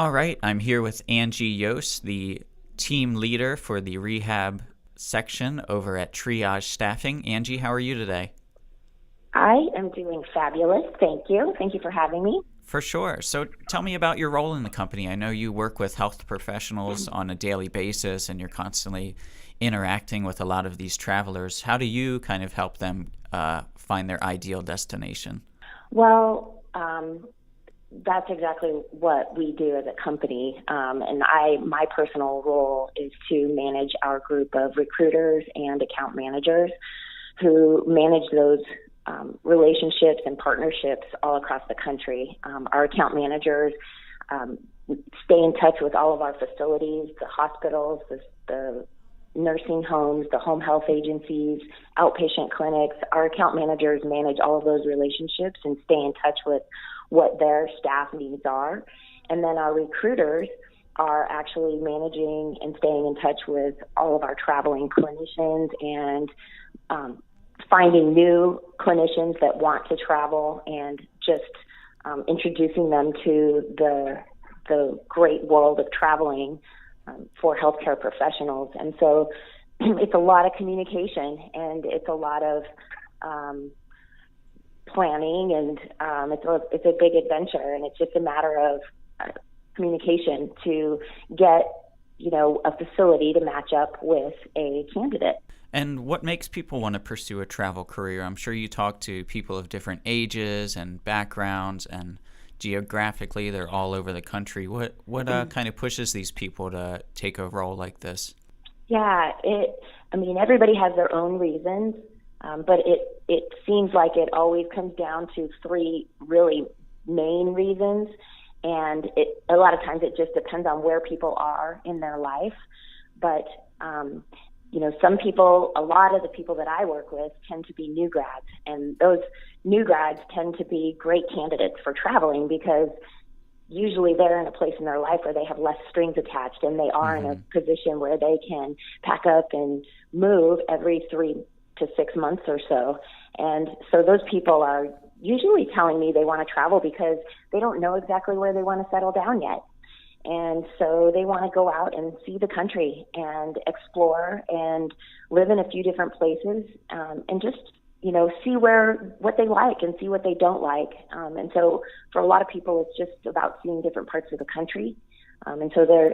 All right, I'm here with Angie Yost, the team leader for the rehab section over at Triage Staffing. Angie, how are you today? I am doing fabulous. Thank you. Thank you for having me. For sure. So tell me about your role in the company. I know you work with health professionals on a daily basis and you're constantly interacting with a lot of these travelers. How do you kind of help them find their ideal destination? Well, that's exactly what we do as a company. My personal role is to manage our group of recruiters and account managers who manage those relationships and partnerships all across the country. Our account managers stay in touch with all of our facilities, the hospitals, the nursing homes, the home health agencies, outpatient clinics. Our account managers manage all of those relationships and stay in touch with what their staff needs are. And then our recruiters are actually managing and staying in touch with all of our traveling clinicians and finding new clinicians that want to travel and just introducing them to the great world of traveling for healthcare professionals. And so it's a lot of communication and it's a lot of planning and it's a big adventure, and it's just a matter of communication to get, a facility to match up with a candidate. And what makes people want to pursue a travel career? I'm sure you talk to people of different ages and backgrounds, and geographically they're all over the country. What kind of pushes these people to take a role like this? Yeah, everybody has their own reasons, but it seems like it always comes down to three really main reasons, and a lot of times it just depends on where people are in their life. But some people, a lot of the people that I work with tend to be new grads, and those new grads tend to be great candidates for traveling because usually they're in a place in their life where they have less strings attached, and they are in a position where they can pack up and move every 3 to 6 months or so. And so those people are usually telling me they want to travel because they don't know exactly where they want to settle down yet. And so they want to go out and see the country and explore and live in a few different places, and just, see what they like and see what they don't like. And so for a lot of people, it's just about seeing different parts of the country. And so they're,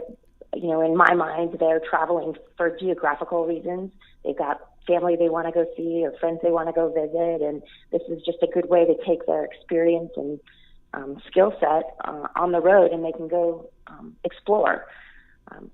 in my mind, they're traveling for geographical reasons. They've got family they want to go see or friends they want to go visit. And this is just a good way to take their experience and skill set on the road, and they can go explore.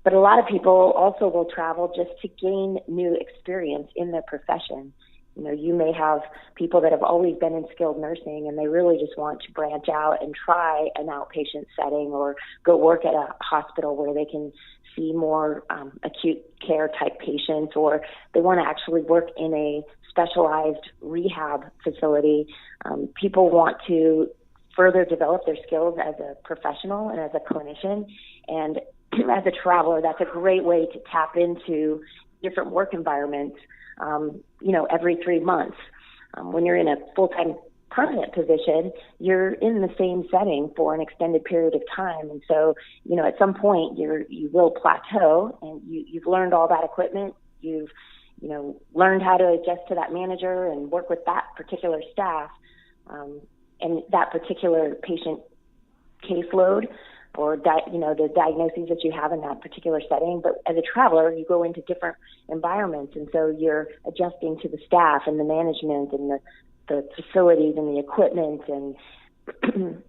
But a lot of people also will travel just to gain new experience in their profession. You may have people that have always been in skilled nursing, and they really just want to branch out and try an outpatient setting or go work at a hospital where they can see more acute care type patients, or they want to actually work in a specialized rehab facility. People want to further develop their skills as a professional and as a clinician. And as a traveler, that's a great way to tap into different work environments, every 3 months. When you're in a full-time permanent position, you're in the same setting for an extended period of time. And so, at some point you will plateau, and you've learned all that equipment. You've, learned how to adjust to that manager and work with that particular staff. And that particular patient caseload or the diagnoses that you have in that particular setting. But as a traveler, you go into different environments, and so you're adjusting to the staff and the management and the facilities and the equipment and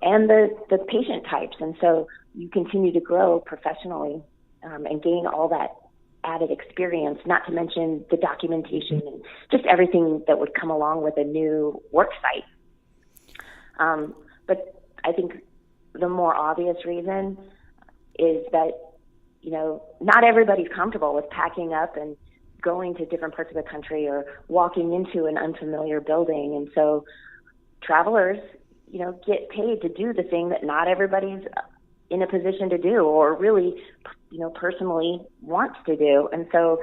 and the patient types. And so you continue to grow professionally and gain all that added experience, not to mention the documentation and just everything that would come along with a new work site. But I think the more obvious reason is that, not everybody's comfortable with packing up and going to different parts of the country or walking into an unfamiliar building. And so travelers, get paid to do the thing that not everybody's in a position to do or really, personally wants to do. And so,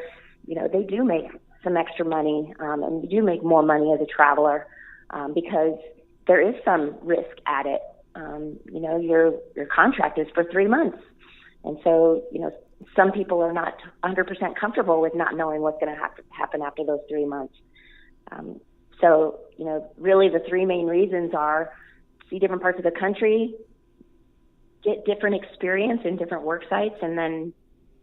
they do make some extra money, and you do make more money as a traveler because there is some risk at it. your contract is for 3 months. And so, some people are not 100% comfortable with not knowing what's going to happen after those 3 months. So, really the three main reasons are see different parts of the country, get different experience in different work sites, and then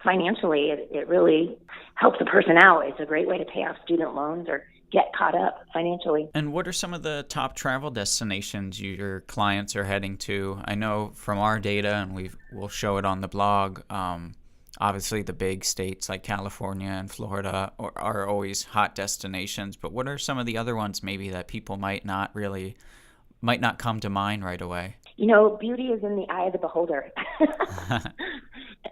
financially, it really helps a person out. It's a great way to pay off student loans or get caught up financially. And what are some of the top travel destinations your clients are heading to? I know from our data, and we'll show it on the blog, obviously the big states like California and Florida are always hot destinations, but what are some of the other ones maybe that people might not come to mind right away? Beauty is in the eye of the beholder.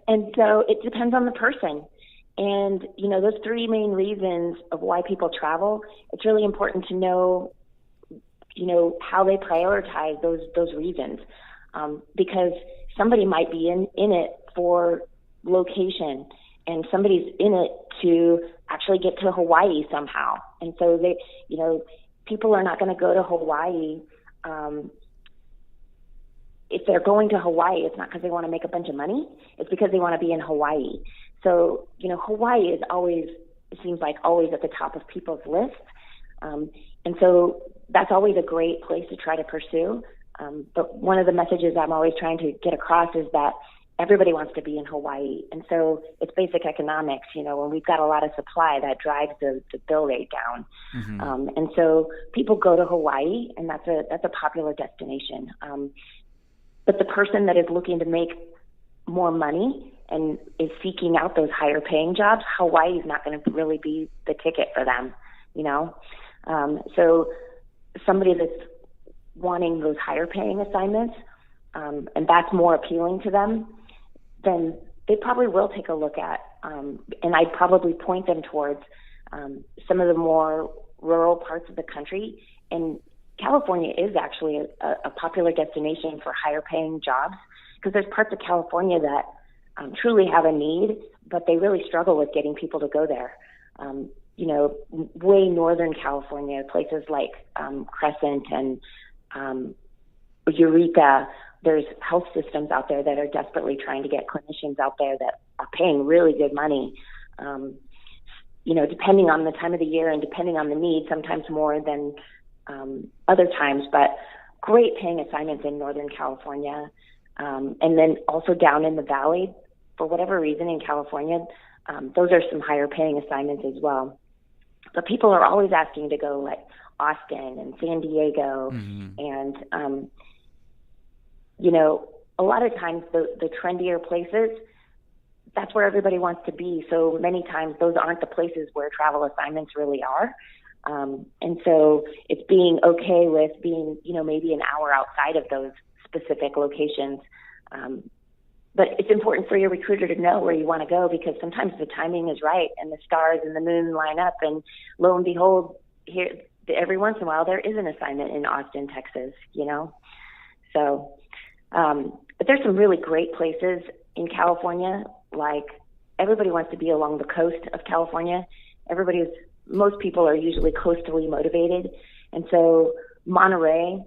And so it depends on the person. And, those three main reasons of why people travel, it's really important to know, how they prioritize those reasons. Because somebody might be in it for location, and somebody's in it to actually get to Hawaii somehow. And so people are not going to go to Hawaii. If they're going to Hawaii, it's not because they want to make a bunch of money. It's because they want to be in Hawaii. So, Hawaii is it seems like always at the top of people's lists. And so that's always a great place to try to pursue. But one of the messages I'm always trying to get across is that everybody wants to be in Hawaii. And so it's basic economics, when we've got a lot of supply that drives the bill rate down. Mm-hmm. And so people go to Hawaii, and that's a popular destination. But the person that is looking to make more money and is seeking out those higher paying jobs, Hawaii is not going to really be the ticket for them, So somebody that's wanting those higher paying assignments, and that's more appealing to them, then they probably will take a look at, and I'd probably point them towards some of the more rural parts of the country. And California is actually a popular destination for higher paying jobs, because there's parts of California that truly have a need, but they really struggle with getting people to go there. Way northern California, places like Crescent and Eureka, there's health systems out there that are desperately trying to get clinicians out there that are paying really good money. Depending on the time of the year and depending on the need, sometimes more than other times, but great paying assignments in Northern California. And then also down in the valley, for whatever reason in California, those are some higher paying assignments as well. But people are always asking to go like Austin and San Diego. Mm-hmm. And, a lot of times the trendier places, that's where everybody wants to be. So many times those aren't the places where travel assignments really are. And so it's being okay with being, maybe an hour outside of those specific locations. But it's important for your recruiter to know where you want to go, because sometimes the timing is right and the stars and the moon line up, and lo and behold, here every once in a while there is an assignment in Austin, Texas, So, but there's some really great places in California. Like, everybody wants to be along the coast of California. Most people are usually coastally motivated. And so Monterey,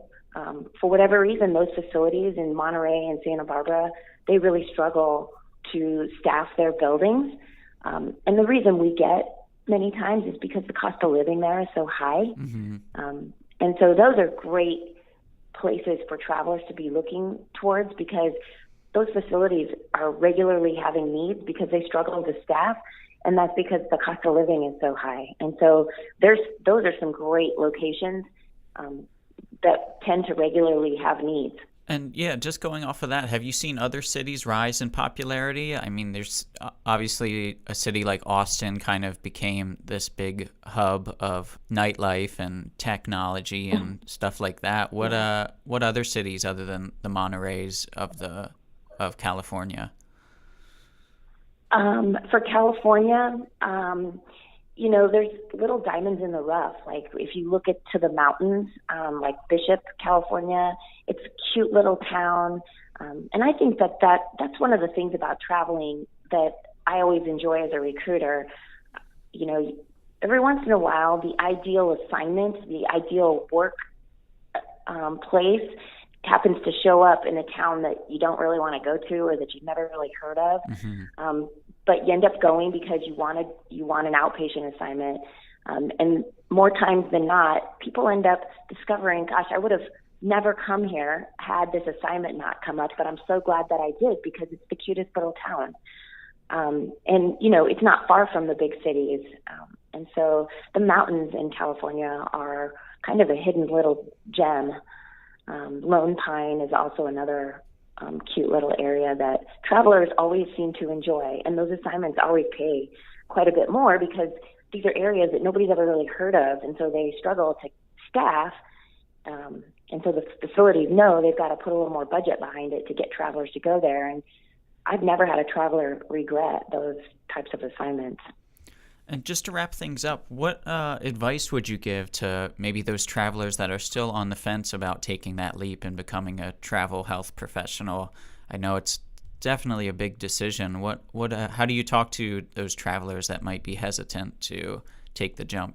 for whatever reason, those facilities in Monterey and Santa Barbara, they really struggle to staff their buildings. And the reason we get many times is because the cost of living there is so high. Mm-hmm. And so those are great places for travelers to be looking towards, because those facilities are regularly having needs because they struggle to staff. And that's because the cost of living is so high. And so those are some great locations that tend to regularly have needs. And yeah, just going off of that, have you seen other cities rise in popularity? I mean, there's obviously a city like Austin kind of became this big hub of nightlife and technology and stuff like that. What other cities other than the Monterreys of California? For California, there's little diamonds in the rough. Like, if you look to the mountains, like Bishop, California, it's a cute little town. And I think that's one of the things about traveling that I always enjoy as a recruiter. Every once in a while, the ideal assignment, the ideal work place happens to show up in a town that you don't really want to go to or that you've never really heard of. But you end up going because you want an outpatient assignment. And more times than not, people end up discovering, gosh, I would have never come here had this assignment not come up, but I'm so glad that I did because it's the cutest little town. And, it's not far from the big cities. And so the mountains in California are kind of a hidden little gem. Lone Pine is also another cute little area that travelers always seem to enjoy. And those assignments always pay quite a bit more because these are areas that nobody's ever really heard of. And so they struggle to staff. And so the facilities know they've got to put a little more budget behind it to get travelers to go there. And I've never had a traveler regret those types of assignments. And just to wrap things up, what advice would you give to maybe those travelers that are still on the fence about taking that leap and becoming a travel health professional? I know it's definitely a big decision. How do you talk to those travelers that might be hesitant to take the jump?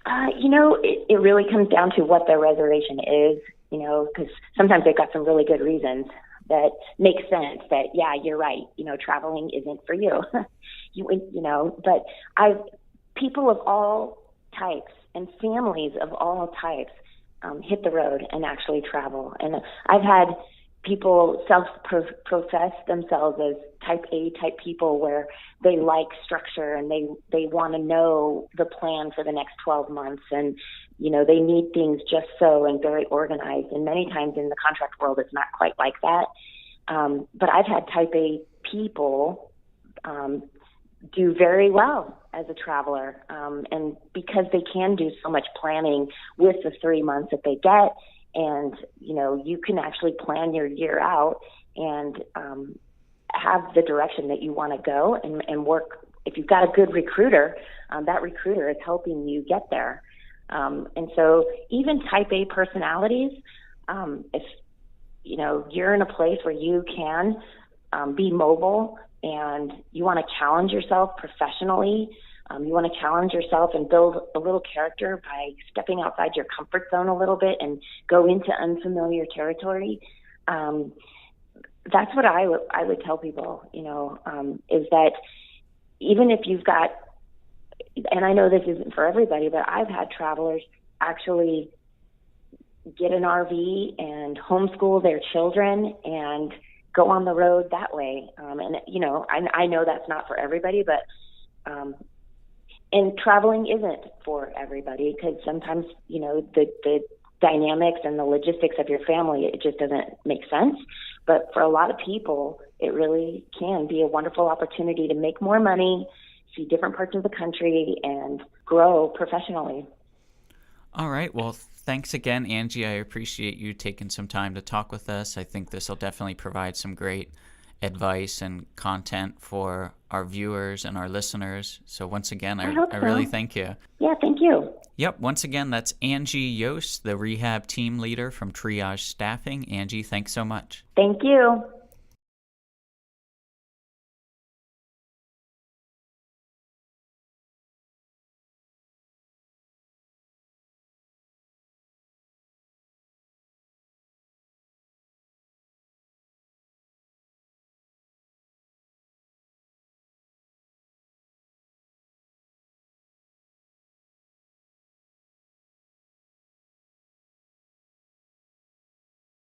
It really comes down to what their reservation is, because sometimes they've got some really good reasons that make sense that, yeah, you're right. Traveling isn't for you, but people of all types and families of all types hit the road and actually travel. And I've had people self-profess themselves as type A type people where they like structure and they want to know the plan for the next 12 months. And, they need things just so and very organized. And many times in the contract world, it's not quite like that. But I've had type A people do very well as a traveler. And because they can do so much planning with the 3 months that they get, and, you can actually plan your year out and have the direction that you want to go and work. If you've got a good recruiter, that recruiter is helping you get there. And so even type A personalities, if, you're in a place where you can be mobile and you want to challenge yourself professionally, you want to challenge yourself and build a little character by stepping outside your comfort zone a little bit and go into unfamiliar territory. That's what I would tell people, is that even if you've got, and I know this isn't for everybody, but I've had travelers actually get an RV and homeschool their children and go on the road that way. I know that's not for everybody, but and traveling isn't for everybody because sometimes, the dynamics and the logistics of your family, it just doesn't make sense. But for a lot of people, it really can be a wonderful opportunity to make more money, see different parts of the country, and grow professionally. All right. Well, thanks again, Angie. I appreciate you taking some time to talk with us. I think this will definitely provide some great advice and content for our viewers and our listeners. So once again, I really thank you. Yeah, thank you. Yep. Once again, that's Angie Yost, the rehab team leader from Triage Staffing. Angie, thanks so much. Thank you.